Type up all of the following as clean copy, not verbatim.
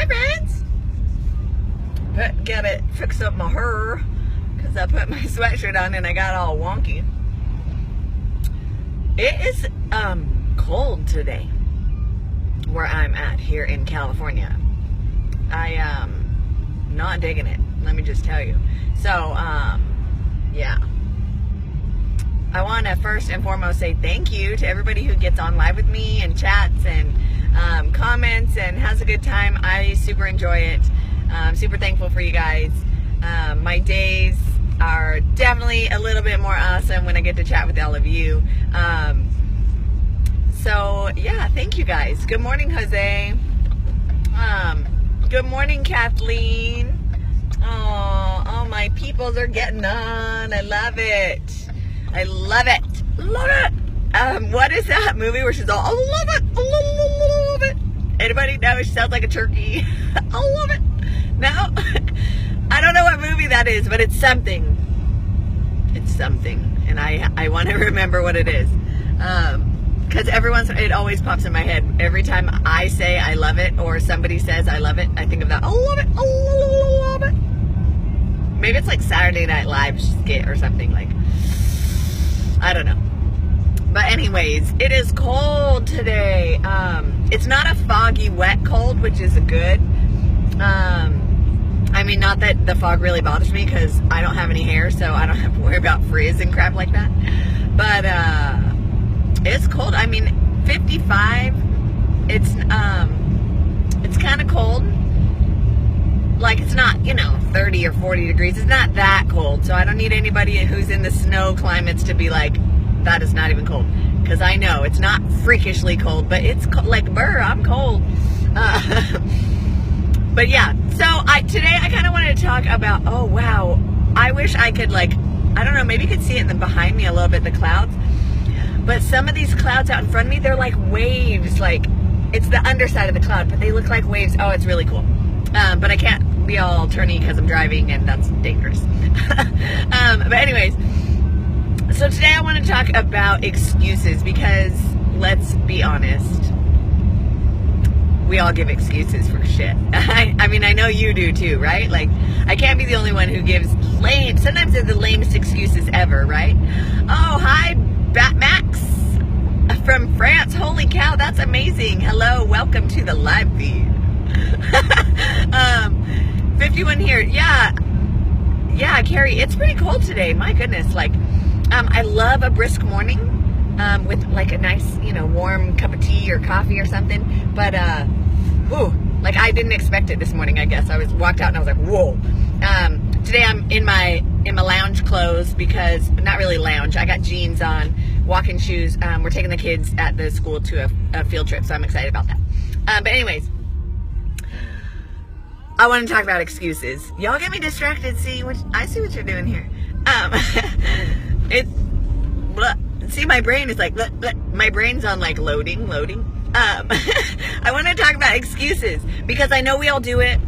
Hi, friends. Gotta fix up my hair because I put my sweatshirt on and I got all wonky. It is cold today where I'm at here in California. I am not digging it, let me just tell you. So, yeah. I want to first and foremost say thank you to everybody who gets on live with me and chats and comments and has a good time. I super enjoy it. I'm super thankful for you guys. My days are definitely a little bit more awesome when I get to chat with all of you. So yeah, thank you guys. Good morning, Jose. Good morning, Kathleen. Oh, my peoples are getting on. I love it. I love it. Love it. What is that movie where she's all, I love it. I love it. Anybody know? She sounds like a turkey. I love it. No? I don't know what movie that is, but it's something. It's something. And I want to remember what it is. Because it always pops in my head. Every time I say I love it or somebody says I love it, I think of that. I love it. I love it. Maybe it's like Saturday Night Live skit or something like. I don't know. But anyways, it is cold today. It's not a foggy, wet cold, which is good. I mean, not that the fog really bothers me because I don't have any hair, so I don't have to worry about frizz and crap like that. But it's cold. I mean, 55. It's kind of cold. Like, it's not, 30 or 40 degrees. It's not that cold. So I don't need anybody who's in the snow climates to be like, that is not even cold. Because I know it's not freakishly cold, but it's like, burr, I'm cold. But yeah, so today I kind of wanted to talk about, oh, wow. I wish I could, I don't know, maybe you could see it behind me a little bit, the clouds. But some of these clouds out in front of me, they're like waves. Like, it's the underside of the cloud, but they look like waves. Oh, it's really cool. But I can't be all turny because I'm driving and that's dangerous. But anyways, so today I want to talk about excuses because let's be honest, we all give excuses for shit. I mean, I know you do too, right? Like, I can't be the only one who gives sometimes they're the lamest excuses ever, right? Oh, hi, Max from France. Holy cow, that's amazing. Hello, welcome to the live feed. 51 here. Yeah, Carrie, it's pretty cold today. My goodness. I love a brisk morning with a nice, warm cup of tea or coffee or something. But, I didn't expect it this morning, I guess. I walked out and I was like, whoa. Today I'm in my lounge clothes because, not really lounge, I got jeans on, walking shoes. We're taking the kids at the school to a field trip, so I'm excited about that. But anyways, I want to talk about excuses. Y'all get me distracted. I see what you're doing here. See, my brain is my brain's on loading. I want to talk about excuses because I know we all do it.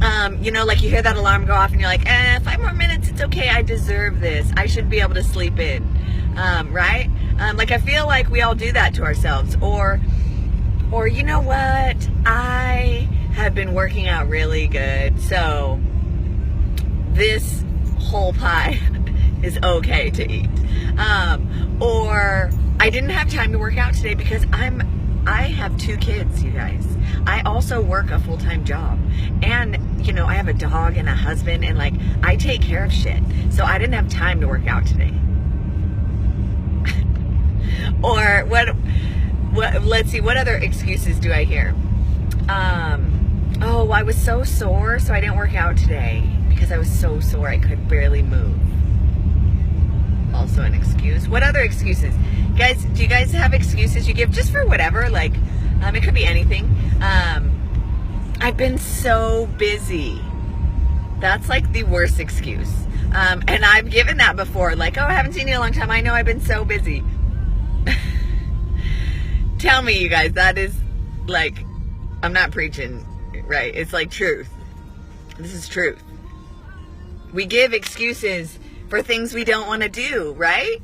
You hear that alarm go off and you're like, 5 more minutes, it's okay. I deserve this. I should be able to sleep in. Right? I feel like we all do that to ourselves. Or you know what? I have been working out really good, so this whole pie is okay to eat. Or I didn't have time to work out today because I have 2 kids, you guys. I also work a full-time job, and I have a dog and a husband, and I take care of shit, so I didn't have time to work out today. Or what? Let's see, what other excuses do I hear? Oh, I was so sore, so I didn't work out today because I was so sore I could barely move. Also an excuse. What other excuses? Guys, do you guys have excuses you give just for whatever? It could be anything. I've been so busy. That's the worst excuse. And I've given that before. I haven't seen you in a long time. I know I've been so busy. Tell me, you guys, that is I'm not preaching, right? It's truth. This is truth. We give excuses for things we don't want to do, right?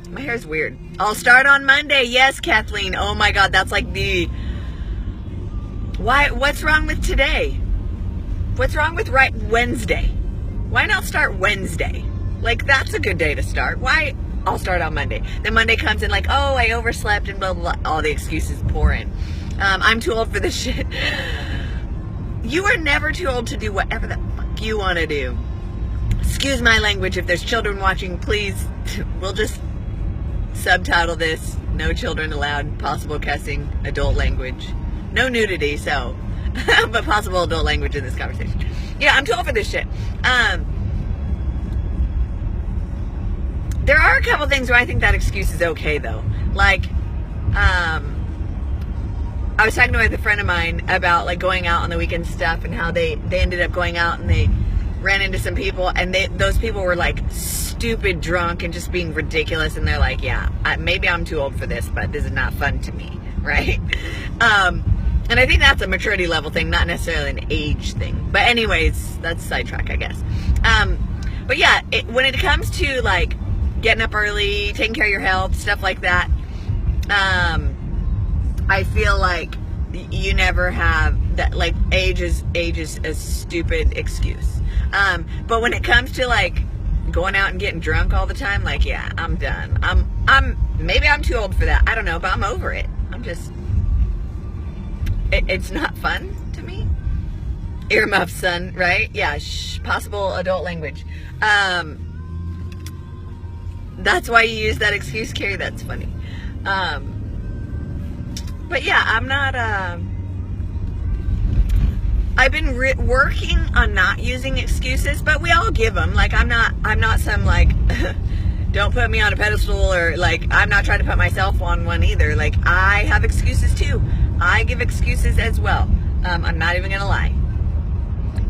My hair's weird. I'll start on Monday. Yes, Kathleen. Oh my God, that's What's wrong with today? What's wrong with Wednesday? Why not start Wednesday? Like, that's a good day to start. Why? I'll start on Monday. Then Monday comes in like, oh, I overslept and blah, blah, blah. All the excuses pour in. I'm too old for this shit. You are never too old to do whatever the fuck you want to do. Excuse my language. If there's children watching, please, we'll just subtitle this. No children allowed, possible cussing, adult language. No nudity, so, but possible adult language in this conversation. Yeah, I'm too old for this shit. There are a couple things where I think that excuse is okay, though. Like, I was talking with a friend of mine about, like, going out on the weekend stuff and how they ended up going out and they ran into some people and those people were, like, stupid drunk and just being ridiculous. And they're like, yeah, maybe I'm too old for this, but this is not fun to me, right? And I think that's a maturity level thing, not necessarily an age thing. But anyways, that's a sidetrack, I guess. But yeah, when it comes to, like, getting up early, taking care of your health, stuff like that, I feel like you never have that, like, age is a stupid excuse. But when it comes to, like, going out and getting drunk all the time, like, yeah, I'm done. Maybe I'm too old for that. I don't know, but I'm over it. It's not fun to me. Earmuffs, son, right? Yeah, possible adult language. That's why you use that excuse, Carrie. That's funny. But yeah, I'm not, I've been working on not using excuses, but we all give them. Like, I'm not some, like, don't put me on a pedestal, or, like, I'm not trying to put myself on one either. Like, I have excuses too. I give excuses as well. I'm not even gonna lie.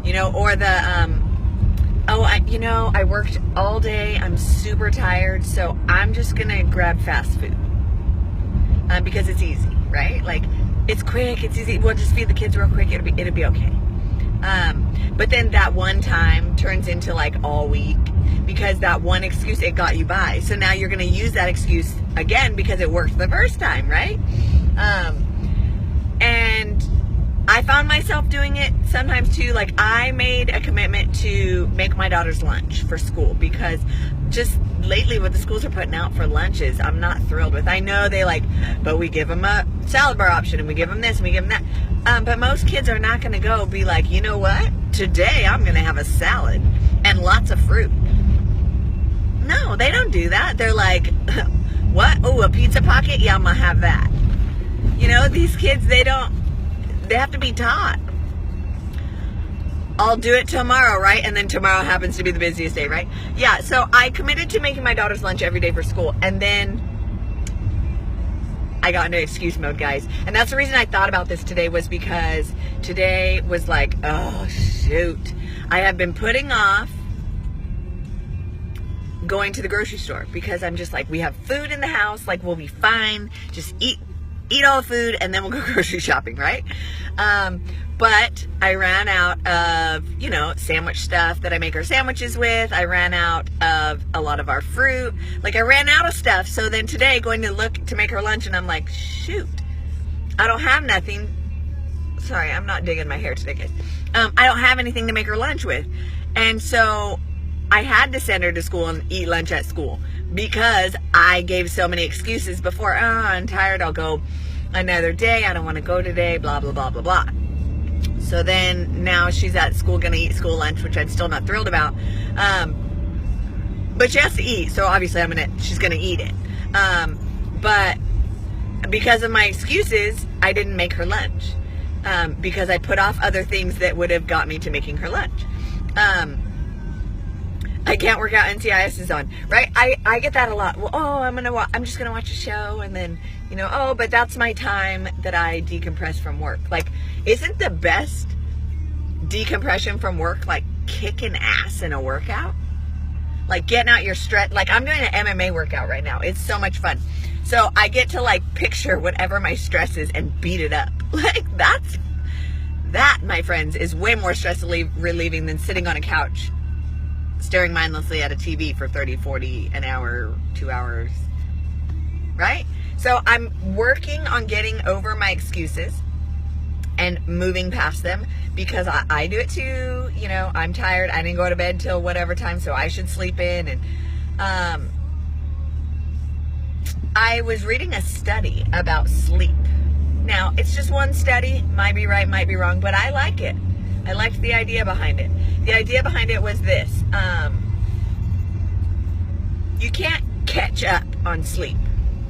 You know, or the, I worked all day. I'm super tired, so I'm just gonna grab fast food. Because it's easy, right? Like, it's quick, it's easy. We'll just feed the kids real quick. It'll be okay. But then that one time turns into, like, all week, because that one excuse, it got you by. So now you're gonna use that excuse again because it worked the first time, right? And I found myself doing it sometimes too. Like, I made a commitment to make my daughter's lunch for school, because just lately what the schools are putting out for lunches, I'm not thrilled with. I know they, like, but we give them a salad bar option and we give them this and we give them that. But most kids are not going to go be like, you know what? Today I'm going to have a salad and lots of fruit. No, they don't do that. They're like, what? Oh, a pizza pocket? Yeah, I'm going to have that. You know, these kids, they have to be taught. I'll do it tomorrow, right? And then tomorrow happens to be the busiest day, right? Yeah, so I committed to making my daughter's lunch every day for school. And then I got into excuse mode, guys. And that's the reason I thought about this today, was because today was like, oh, shoot. I have been putting off going to the grocery store because I'm just like, we have food in the house. Like, we'll be fine. Just eat all the food and then we'll go grocery shopping, right? But I ran out of, sandwich stuff that I make our sandwiches with. I ran out of a lot of our fruit. Like, I ran out of stuff. So then today, going to look to make her lunch, and I'm like, shoot, I don't have nothing. Sorry, I'm not digging my hair today, guys. I don't have anything to make her lunch with. And so I had to send her to school and eat lunch at school because I gave so many excuses before. Oh, I'm tired. I'll go another day. I don't want to go today. Blah, blah, blah, blah, blah. So then now she's at school going to eat school lunch, which I'm still not thrilled about. But she has to eat. So obviously she's going to eat it. But because of my excuses, I didn't make her lunch. Because I put off other things that would have got me to making her lunch. I can't work out, NCIS is on, right? I get that a lot. Well, I'm just gonna watch a show, and then, but that's my time that I decompress from work. Like, isn't the best decompression from work, like, kicking ass in a workout? Like, getting out your stress. Like, I'm doing an MMA workout right now. It's so much fun. So I get to, like, picture whatever my stress is and beat it up. Like, that, my friends, is way more stress relieving than sitting on a couch staring mindlessly at a TV for 30, 40 an hour, 2 hours, right? So I'm working on getting over my excuses and moving past them, because I do it too. You know, I'm tired. I didn't go to bed till whatever time, so I should sleep in. And I was reading a study about sleep. Now, it's just one study, might be right, might be wrong, but I like it. I liked the idea behind it. The idea behind it was this. You can't catch up on sleep.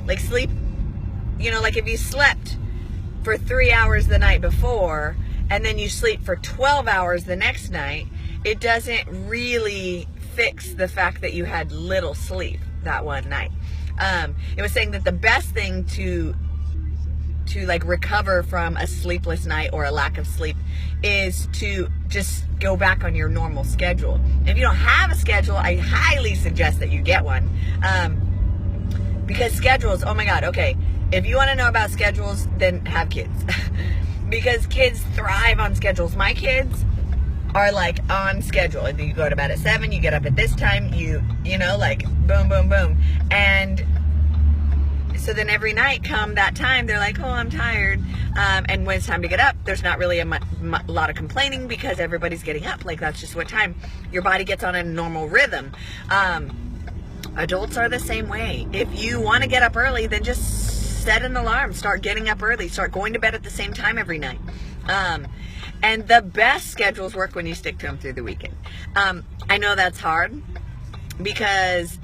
Like sleep, you know, like if you slept for 3 hours the night before and then you sleep for 12 hours the next night, it doesn't really fix the fact that you had little sleep that one night. It was saying that the best thing to like recover from a sleepless night or a lack of sleep is to just go back on your normal schedule. If you don't have a schedule, I highly suggest that you get one. Because schedules, oh my God, okay. If you want to know about schedules, then have kids. Because kids thrive on schedules. My kids are like on schedule. If you go to bed at 7, you get up at this time, you know, like boom, boom, boom. And so then every night come that time, they're like, oh, I'm tired. And when it's time to get up, there's not really a lot of complaining because everybody's getting up. Like that's just what time your body gets on a normal rhythm. Adults are the same way. If you want to get up early, then just set an alarm. Start getting up early. Start going to bed at the same time every night. And the best schedules work when you stick to them through the weekend. I know that's hard because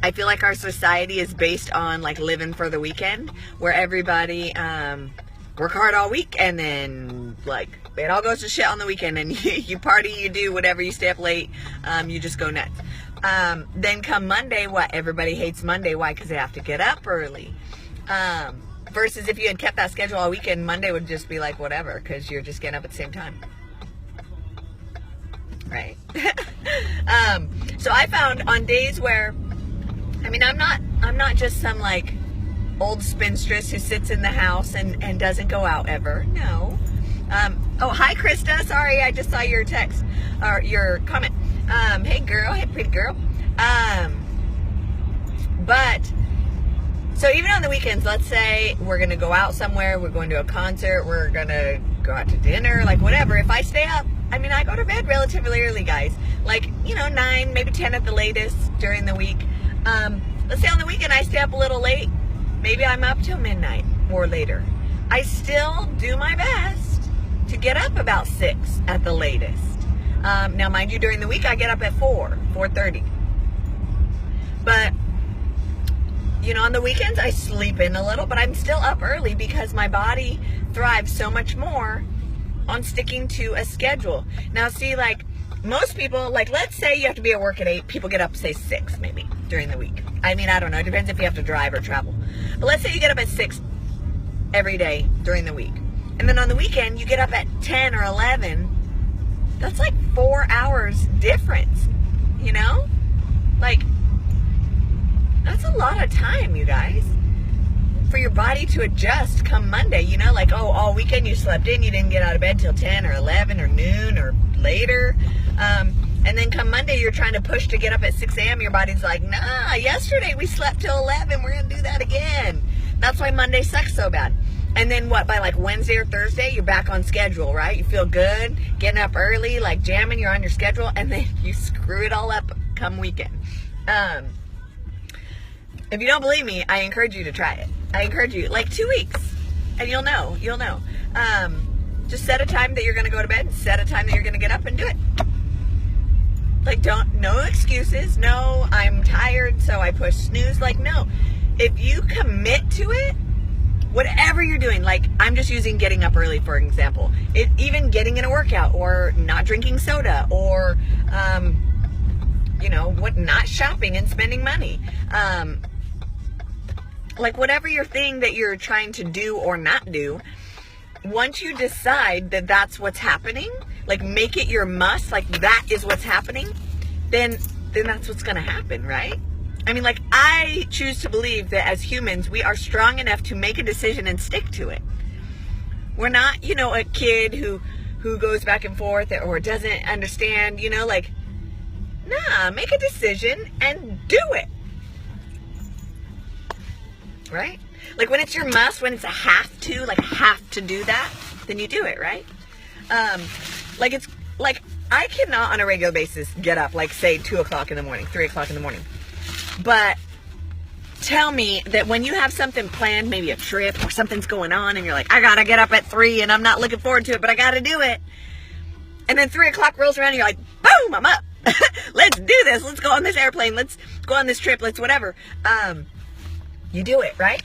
I feel like our society is based on like living for the weekend, where everybody work hard all week and then like it all goes to shit on the weekend, and you party, you do whatever, you stay up late, you just go nuts. Then come Monday, what? Everybody hates Monday. Why? Because they have to get up early. Versus if you had kept that schedule all weekend, Monday would just be like whatever, because you're just getting up at the same time. Right? So I found on days where, I mean, I'm not just some like old spinstress who sits in the house and doesn't go out ever. No. Oh, hi Krista. Sorry, I just saw your text or your comment. Hey girl, hey pretty girl. But so even on the weekends, let's say we're gonna go out somewhere, we're going to a concert, we're gonna go out to dinner, like whatever. If I stay up, I mean, I go to bed relatively early, guys. Like, you know, 9, maybe 10 at the latest during the week. Let's say on the weekend I stay up a little late. Maybe I'm up till midnight or later. I still do my best to get up about 6 at the latest. Now, mind you, during the week I get up at 4:30. But, you know, on the weekends I sleep in a little, but I'm still up early because my body thrives so much more on sticking to a schedule. Now, see, like, most people, like, let's say you have to be at work at 8, people get up, say, 6, maybe, during the week. I mean, I don't know, it depends if you have to drive or travel. But let's say you get up at 6 every day during the week. And then on the weekend, you get up at 10 or 11. That's like 4 hours difference, you know? Like, that's a lot of time, you guys, for your body to adjust come Monday, you know? Like, oh, all weekend you slept in, you didn't get out of bed till 10 or 11 or noon or later. And then come Monday, you're trying to push to get up at 6 a.m. Your body's like, nah, yesterday we slept till 11. We're going to do that again. That's why Monday sucks so bad. And then what, by like Wednesday or Thursday, you're back on schedule, right? You feel good, getting up early, like jamming, you're on your schedule, and then you screw it all up come weekend. If you don't believe me, I encourage you to try it. I encourage you, like 2 weeks, and you'll know. Just set a time that you're going to go to bed, set a time that you're going to get up and do it. Like, no excuses. No, I'm tired, so I push snooze. Like, no. If you commit to it, whatever you're doing, like, I'm just using getting up early, for example. Even getting in a workout, or not drinking soda, or, not shopping and spending money. Like, whatever your thing that you're trying to do or not do, once you decide that that's what's happening, like, make it your must, like, that is what's happening, then that's what's going to happen, right? I mean, like, I choose to believe that as humans, we are strong enough to make a decision and stick to it. We're not, a kid who goes back and forth or doesn't understand, like, nah, make a decision and do it. Right? Like, when it's your must, when it's a have to do that, then you do it, right? It's like I cannot on a regular basis get up, like say 2 o'clock in the morning, 3 o'clock in the morning. But tell me that when you have something planned, maybe a trip or something's going on and you're like, I gotta get up at 3 and I'm not looking forward to it, but I gotta do it. And then 3 o'clock rolls around and you're like, boom, I'm up. Let's do this. Let's go on this airplane. Let's go on this trip. Let's whatever. You do it, right?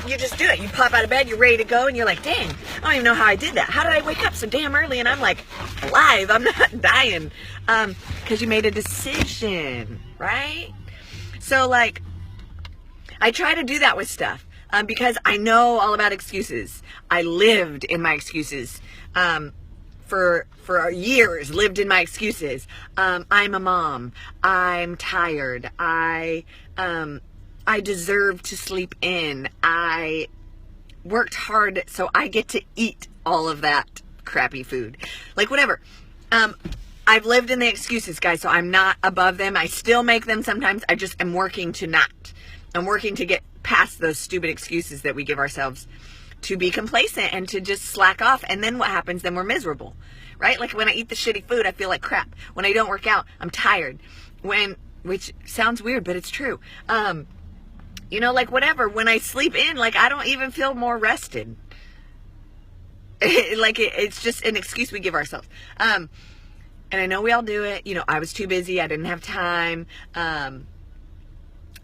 You just do it. You pop out of bed, you're ready to go, and you're like, dang, I don't even know how I did that. How did I wake up so damn early and I'm like alive? I'm not dying. Because you made a decision, right? So like, I try to do that with stuff because I know all about excuses. I lived in my excuses for years, lived in my excuses. I'm a mom. I'm tired. I deserve to sleep in. I worked hard, so I get to eat all of that crappy food. Like, whatever. I've lived in the excuses, guys, so I'm not above them. I still make them sometimes. I just am working to not. I'm working to get past those stupid excuses that we give ourselves to be complacent and to just slack off. And then what happens? Then we're miserable, right? Like when I eat the shitty food, I feel like crap. When I don't work out, I'm tired. Which sounds weird, but it's true. Like whatever, when I sleep in, like I don't even feel more rested. It's just an excuse we give ourselves. And I know we all do it. I was too busy. I didn't have time. But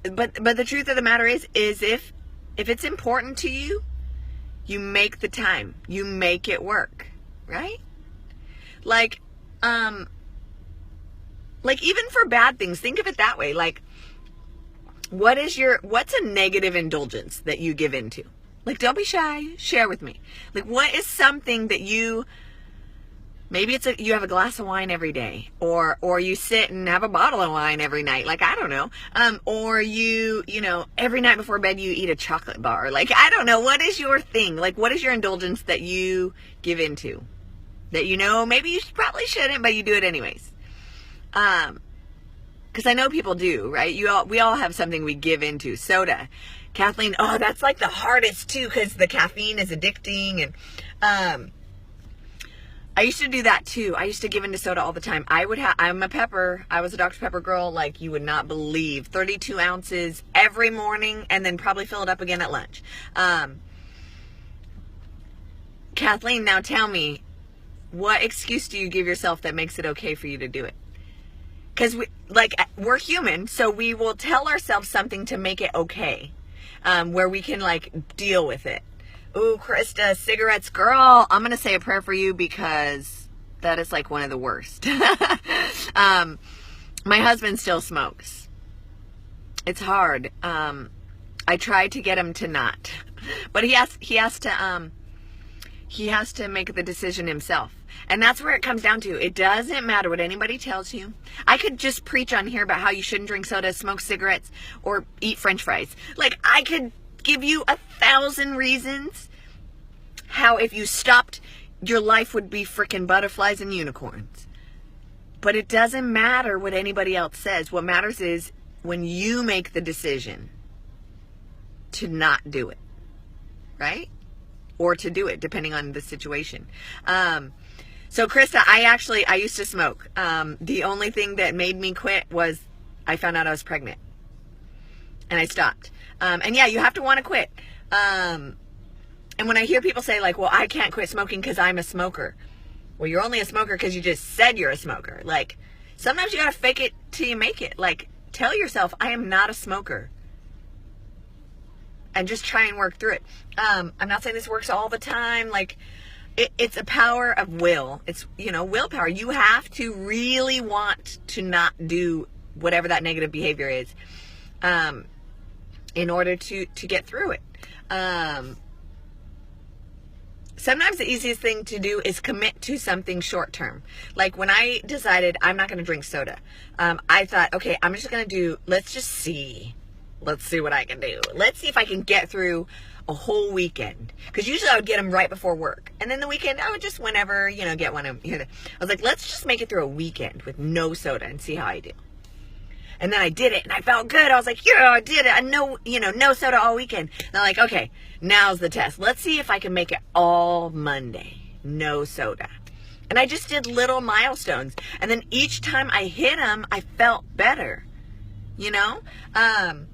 the truth of the matter is if it's important to you, you make the time. You make it work, right? Like even for bad things, think of it that way. Like, what's a negative indulgence that you give into? Like, don't be shy. Share with me. Like, what is something that maybe you have a glass of wine every day, or you sit and have a bottle of wine every night. Like, I don't know. Or you every night before bed you eat a chocolate bar. Like, I don't know. What is your thing? Like, what is your indulgence that you give into? That maybe you probably shouldn't, but you do it anyways. Because I know people do, right? We all have something we give into. Soda. Kathleen, that's like the hardest too, because the caffeine is addicting. And I used to do that too. I used to give into soda all the time. I was a Dr. Pepper girl, like you would not believe. 32 ounces every morning, and then probably fill it up again at lunch. Kathleen, now tell me, what excuse do you give yourself that makes it okay for you to do it? Because we're human, so we will tell ourselves something to make it okay, where we can deal with it. Ooh, Krista, cigarettes, girl, I'm going to say a prayer for you because that is one of the worst. My husband still smokes. It's hard. I tried to get him to not, but he has to make the decision himself. And that's where it comes down to. It doesn't matter what anybody tells you. I could just preach on here about how you shouldn't drink soda, smoke cigarettes, or eat French fries. I could give you 1,000 reasons how if you stopped, your life would be freaking butterflies and unicorns. But it doesn't matter what anybody else says. What matters is when you make the decision to not do it, right? Or to do it, depending on the situation. So Krista, I used to smoke. The only thing that made me quit was I found out I was pregnant. And I stopped. And yeah, you have to want to quit. And when I hear people say well, I can't quit smoking because I'm a smoker. Well, you're only a smoker because you just said you're a smoker. Sometimes you got to fake it till you make it. Tell yourself, I am not a smoker. And just try and work through it. I'm not saying this works all the time. It's a power of will. It's, willpower. You have to really want to not do whatever that negative behavior is, in order to get through it. Sometimes the easiest thing to do is commit to something short term. When I decided I'm not going to drink soda, I thought, okay, I'm just going to let's see what I can do. Let's see if I can get through a whole weekend. Because usually I would get them right before work. And then the weekend, I would just whenever, get one. I was like, let's just make it through a weekend with no soda and see how I do. And then I did it and I felt good. I was like, yeah, I did it. I know, no soda all weekend. And I'm like, okay, now's the test. Let's see if I can make it all Monday. No soda. And I just did little milestones. And then each time I hit them, I felt better, And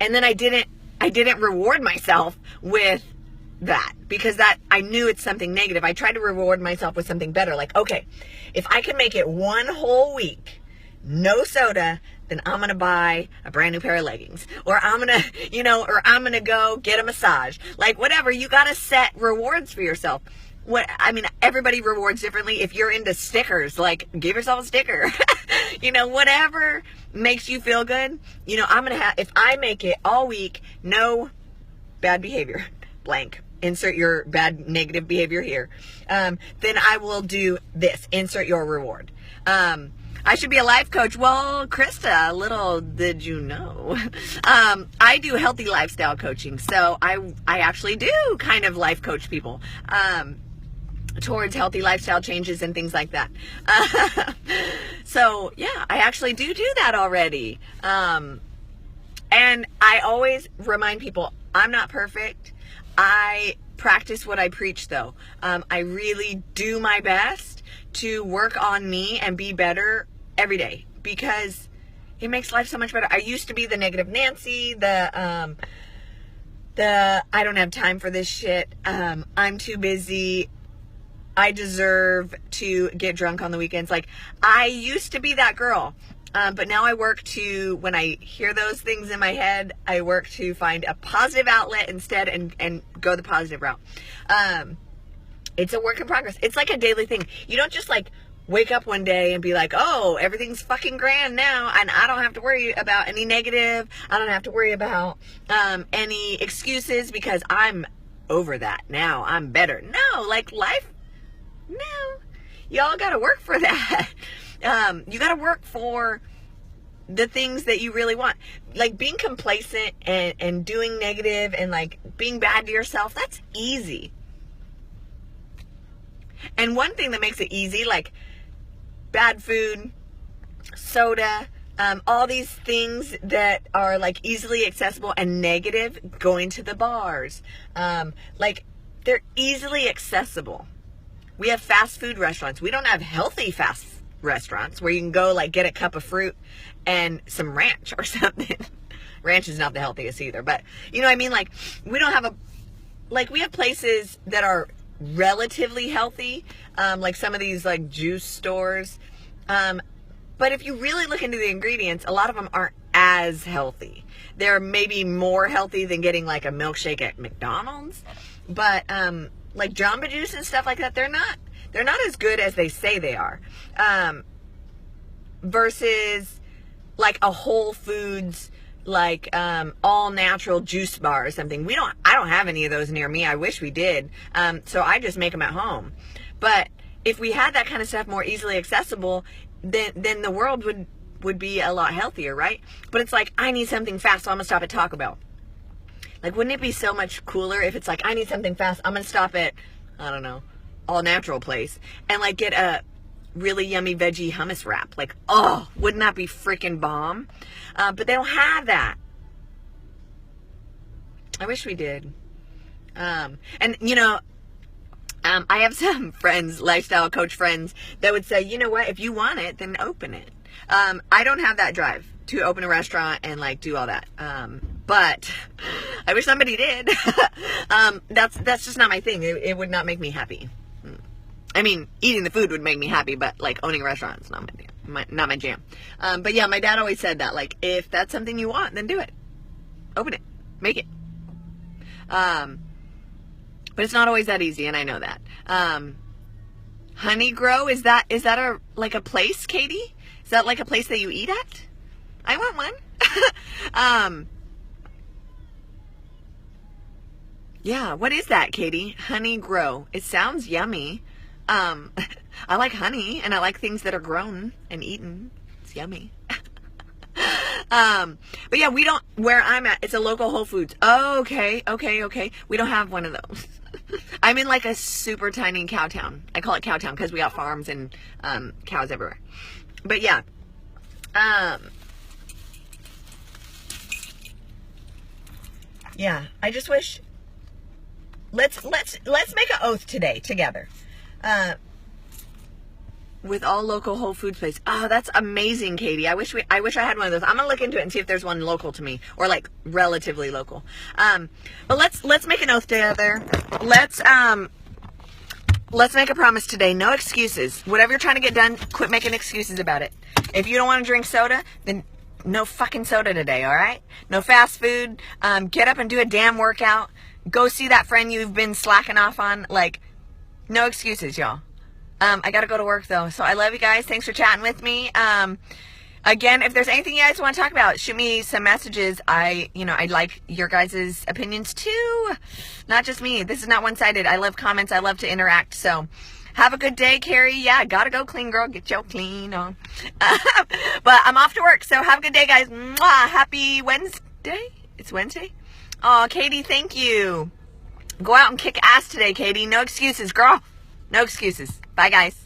then I didn't reward myself with that, because that I knew it's something negative. I tried to reward myself with something better. Like, okay, if I can make it one whole week, no soda, then I'm going to buy a brand new pair of leggings, or I'm going to, or I'm going to go get a massage. Like, whatever, you got to set rewards for yourself. Everybody rewards differently. If you're into stickers, like, give yourself a sticker. Whatever makes you feel good. I'm going to if I make it all week, no bad behavior, blank. Insert your bad negative behavior here. Then I will do this. Insert your reward. I should be a life coach. Well, Krista, little did you know. I do healthy lifestyle coaching. So I actually do kind of life coach people towards healthy lifestyle changes and things like that. So yeah, I actually do that already. And I always remind people, I'm not perfect. I practice what I preach, though. I really do my best to work on me and be better every day, because it makes life so much better. I used to be the negative Nancy, the I don't have time for this shit. I'm too busy. I deserve to get drunk on the weekends. Like, I used to be that girl. But now I work to, when I hear those things in my head, I work to find a positive outlet instead and go the positive route. It's a work in progress. It's like a daily thing. You don't just like wake up one day and be like, oh, everything's fucking grand now, and I don't have to worry about any negative. I don't have to worry about any excuses, because I'm over that now. I'm better. No, like, life, no. Y'all gotta work for that. You gotta work for the things that you really want. Like, being complacent and doing negative and like being bad to yourself, that's easy. And one thing that makes it easy, like bad food, soda, all these things that are like easily accessible and negative, going to the bars, like, they're easily accessible. We have fast food restaurants. We don't have healthy fast restaurants where you can go like get a cup of fruit and some ranch or something. Ranch is not the healthiest either, but you know what I mean? Like, we don't have we have places that are relatively healthy, like some of these like juice stores. But if you really look into the ingredients, a lot of them aren't as healthy. They're maybe more healthy than getting like a milkshake at McDonald's, but like Jamba Juice and stuff like that, they're not as good as they say they are. Versus like a Whole Foods, like all natural juice bar or something. I don't have any of those near me. I wish we did. So I just make them at home. But if we had that kind of stuff more easily accessible, then the world would be a lot healthier, right? But it's like, I need something fast, so I'm gonna stop at Taco Bell. Like, wouldn't it be so much cooler if it's like, I need something fast, I'm gonna stop at, I don't know, All Natural place and like get a really yummy veggie hummus wrap? Like, oh, wouldn't that be freaking bomb? But they don't have that. I wish we did. And I have some friends, lifestyle coach friends, that would say, you know what, if you want it, then open it. I don't have that drive to open a restaurant and like do all that. But I wish somebody did. That's just not my thing. It would not make me happy. I mean, eating the food would make me happy, but like owning a restaurant is not my jam. But yeah, my dad always said that, like, if that's something you want, then do it. Open it. Make it. But it's not always that easy, and I know that. Honey Grow, is that a place, Katie? Is that like a place that you eat at? I want one. Yeah, what is that, Katie? Honey Grow. It sounds yummy. I like honey, and I like things that are grown and eaten. It's yummy. But yeah, where I'm at, it's a local Whole Foods. Oh, okay. We don't have one of those. I'm in like a super tiny cow town. I call it cow town because we got farms and cows everywhere. But yeah, Yeah, I just wish, let's make an oath today together. With all local Whole Foods place. Oh, that's amazing, Katie. I wish I had one of those. I'm gonna look into it and see if there's one local to me, or like relatively local. But let's make an oath together. Let's make a promise today. No excuses. Whatever you're trying to get done, quit making excuses about it. If you don't want to drink soda, then no fucking soda today, all right? No fast food. Get up and do a damn workout. Go see that friend you've been slacking off on. Like, no excuses, y'all. I gotta go to work though. So I love you guys. Thanks for chatting with me. Again, if there's anything you guys want to talk about, shoot me some messages. I'd like your guys' opinions too. Not just me. This is not one-sided. I love comments. I love to interact. So have a good day, Carrie. Yeah, gotta go clean, girl. Get your clean on. But I'm off to work. So have a good day, guys. Mwah. Happy Wednesday. It's Wednesday. Oh, Katie, thank you. Go out and kick ass today, Katie. No excuses, girl. No excuses. Bye, guys.